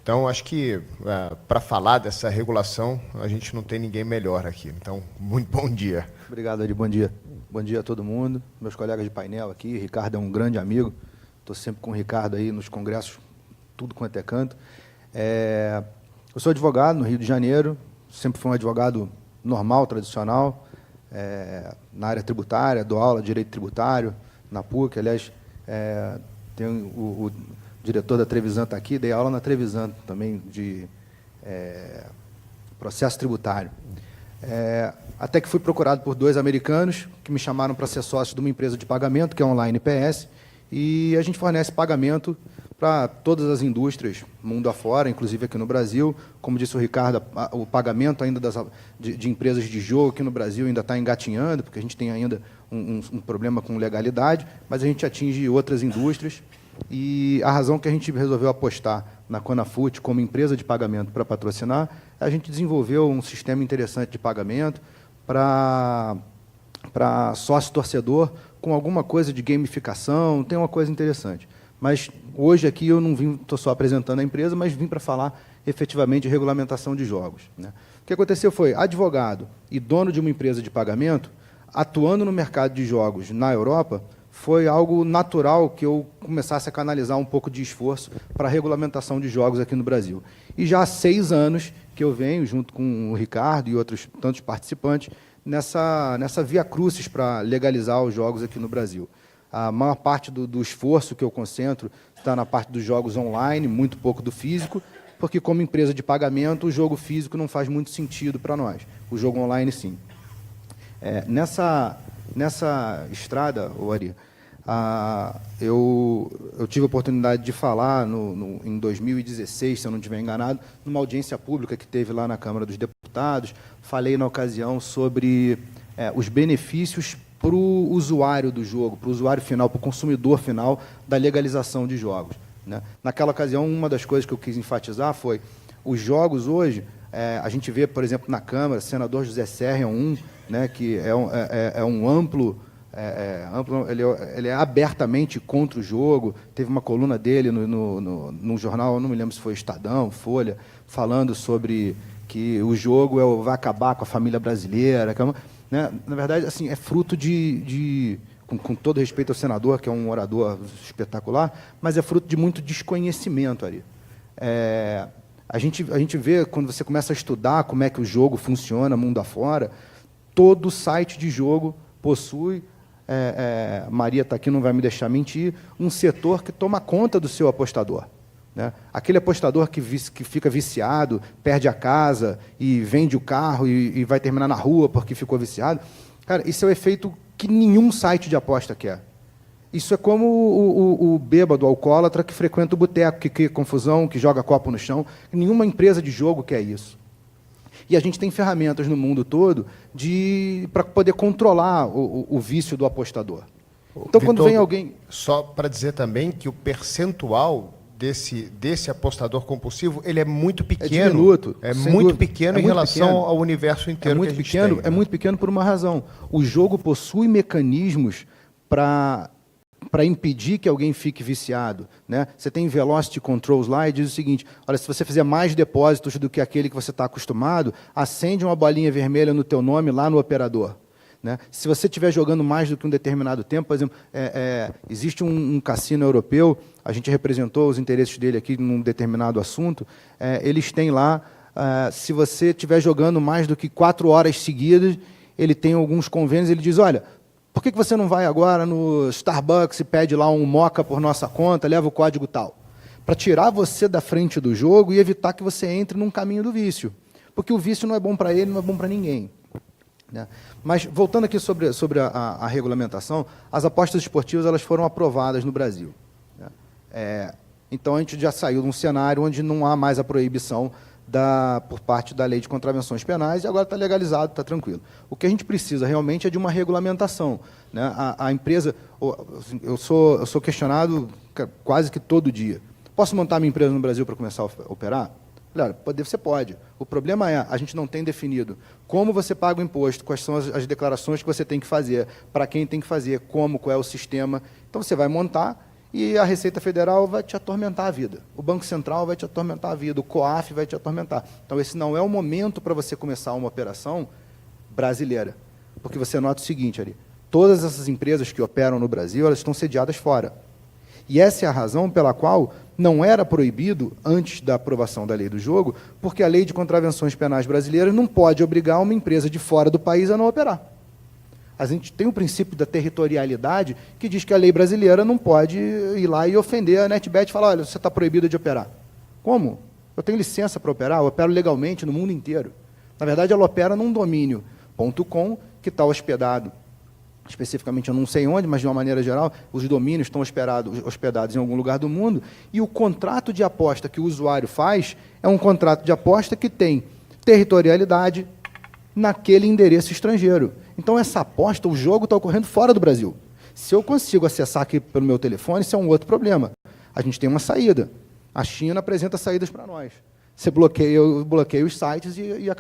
Então, acho que para falar dessa regulação, a gente não tem ninguém melhor aqui. Então, muito bom dia. Obrigado, Ari. Bom dia. Bom dia a todo mundo, meus colegas de painel aqui. Ricardo é um grande amigo. Estou sempre com o Ricardo aí nos congressos, tudo quanto é canto. Eu sou advogado no Rio de Janeiro, sempre fui um advogado normal, tradicional, na área tributária, dou aula de direito tributário, na PUC. Aliás, tem o diretor da Trevisan está aqui, dei aula na Trevisan também de processo tributário. Até que fui procurado por 2 americanos que me chamaram para ser sócio de uma empresa de pagamento, que é Online PS, e a gente fornece pagamento para todas as indústrias, mundo afora, inclusive aqui no Brasil. Como disse o Ricardo, o pagamento ainda de empresas de jogo aqui no Brasil ainda está engatinhando, porque a gente tem ainda um problema com legalidade, mas a gente atinge outras indústrias. E a razão que a gente resolveu apostar na Conafut como empresa de pagamento para patrocinar, a gente desenvolveu um sistema interessante de pagamento para sócio-torcedor, com alguma coisa de gamificação, tem uma coisa interessante. Mas hoje aqui eu não vim, estou só apresentando a empresa, mas vim para falar efetivamente de regulamentação de jogos, né? O que aconteceu foi, advogado e dono de uma empresa de pagamento, atuando no mercado de jogos na Europa, foi algo natural que eu começasse a canalizar um pouco de esforço para a regulamentação de jogos aqui no Brasil. E já há 6 anos que eu venho, junto com o Ricardo e outros tantos participantes, nessa via crucis para legalizar os jogos aqui no Brasil. A maior parte do esforço que eu concentro está na parte dos jogos online, muito pouco do físico, porque, como empresa de pagamento, o jogo físico não faz muito sentido para nós. O jogo online, sim. Nessa estrada, Ari, eu tive a oportunidade de falar em 2016, se eu não estiver enganado, numa audiência pública que teve lá na Câmara dos Deputados. Falei na ocasião sobre os benefícios para o usuário do jogo, para o usuário final, para o consumidor final da legalização de jogos, né? Naquela ocasião, uma das coisas que eu quis enfatizar foi os jogos hoje, a gente vê, por exemplo, na Câmara, o senador José Serra né, que é um amplo, ele é abertamente contra o jogo. Teve uma coluna dele no jornal, eu não me lembro se foi Estadão, Folha, falando sobre que o jogo vai acabar com a família brasileira, né? Na verdade, assim, é fruto com todo respeito ao senador, que é um orador espetacular, mas é fruto de muito desconhecimento, Ari. A gente vê, quando você começa a estudar como é que o jogo funciona mundo afora, todo site de jogo possui, Maria está aqui, não vai me deixar mentir, um setor que toma conta do seu apostador, né? Aquele apostador que fica viciado, perde a casa e vende o carro e vai terminar na rua porque ficou viciado. Cara, isso é o efeito que nenhum site de aposta quer. Isso é como o bêbado, o alcoólatra que frequenta o boteco, que cria confusão, que joga copo no chão. Nenhuma empresa de jogo quer isso. E a gente tem ferramentas no mundo todo para poder controlar o vício do apostador. Então, quando vem alguém... Só para dizer também que o percentual desse apostador compulsivo, ele é muito pequeno. É diminuto. É muito pequeno em relação ao universo inteiro que a gente tem. É muito pequeno por uma razão. O jogo possui mecanismos para impedir que alguém fique viciado, né? Você tem Velocity Controls lá e diz o seguinte: olha, se você fizer mais depósitos do que aquele que você está acostumado, acende uma bolinha vermelha no teu nome lá no operador, né? Se você estiver jogando mais do que um determinado tempo, por exemplo, existe um cassino europeu, a gente representou os interesses dele aqui num determinado assunto, eles têm lá, se você estiver jogando mais do que 4 horas seguidas, ele tem alguns convênios, ele diz, olha, por que você não vai agora no Starbucks e pede lá um moca por nossa conta, leva o código tal? Para tirar você da frente do jogo e evitar que você entre num caminho do vício. Porque o vício não é bom para ele, não é bom para ninguém, né? Mas, voltando aqui sobre a regulamentação, as apostas esportivas elas foram aprovadas no Brasil, né? Então, a gente já saiu de um cenário onde não há mais a proibição por parte da lei de contravenções penais, e agora está legalizado, está tranquilo. O que a gente precisa realmente é de uma regulamentação, né? A empresa... Eu sou questionado quase que todo dia. Posso montar minha empresa no Brasil para começar a operar? Claro, você pode. O problema é, a gente não tem definido como você paga o imposto, quais são as declarações que você tem que fazer, para quem tem que fazer, qual é o sistema. Então, você vai montar e a Receita Federal vai te atormentar a vida. O Banco Central vai te atormentar a vida, o COAF vai te atormentar. Então, esse não é o momento para você começar uma operação brasileira. Porque você nota o seguinte, ali, todas essas empresas que operam no Brasil, elas estão sediadas fora. E essa é a razão pela qual não era proibido, antes da aprovação da lei do jogo, porque a lei de contravenções penais brasileira não pode obrigar uma empresa de fora do país a não operar. A gente tem o princípio da territorialidade, que diz que a lei brasileira não pode ir lá e ofender a NetBet e falar, olha, você está proibido de operar. Como? Eu tenho licença para operar, eu opero legalmente no mundo inteiro. Na verdade, ela opera num domínio .com, que está hospedado, especificamente eu não sei onde, mas de uma maneira geral, os domínios estão hospedados em algum lugar do mundo, e o contrato de aposta que o usuário faz é um contrato de aposta que tem territorialidade naquele endereço estrangeiro. Então, essa aposta, o jogo está ocorrendo fora do Brasil. Se eu consigo acessar aqui pelo meu telefone, isso é um outro problema. A gente tem uma saída. A China apresenta saídas para nós. Você bloqueia, eu bloqueio os sites e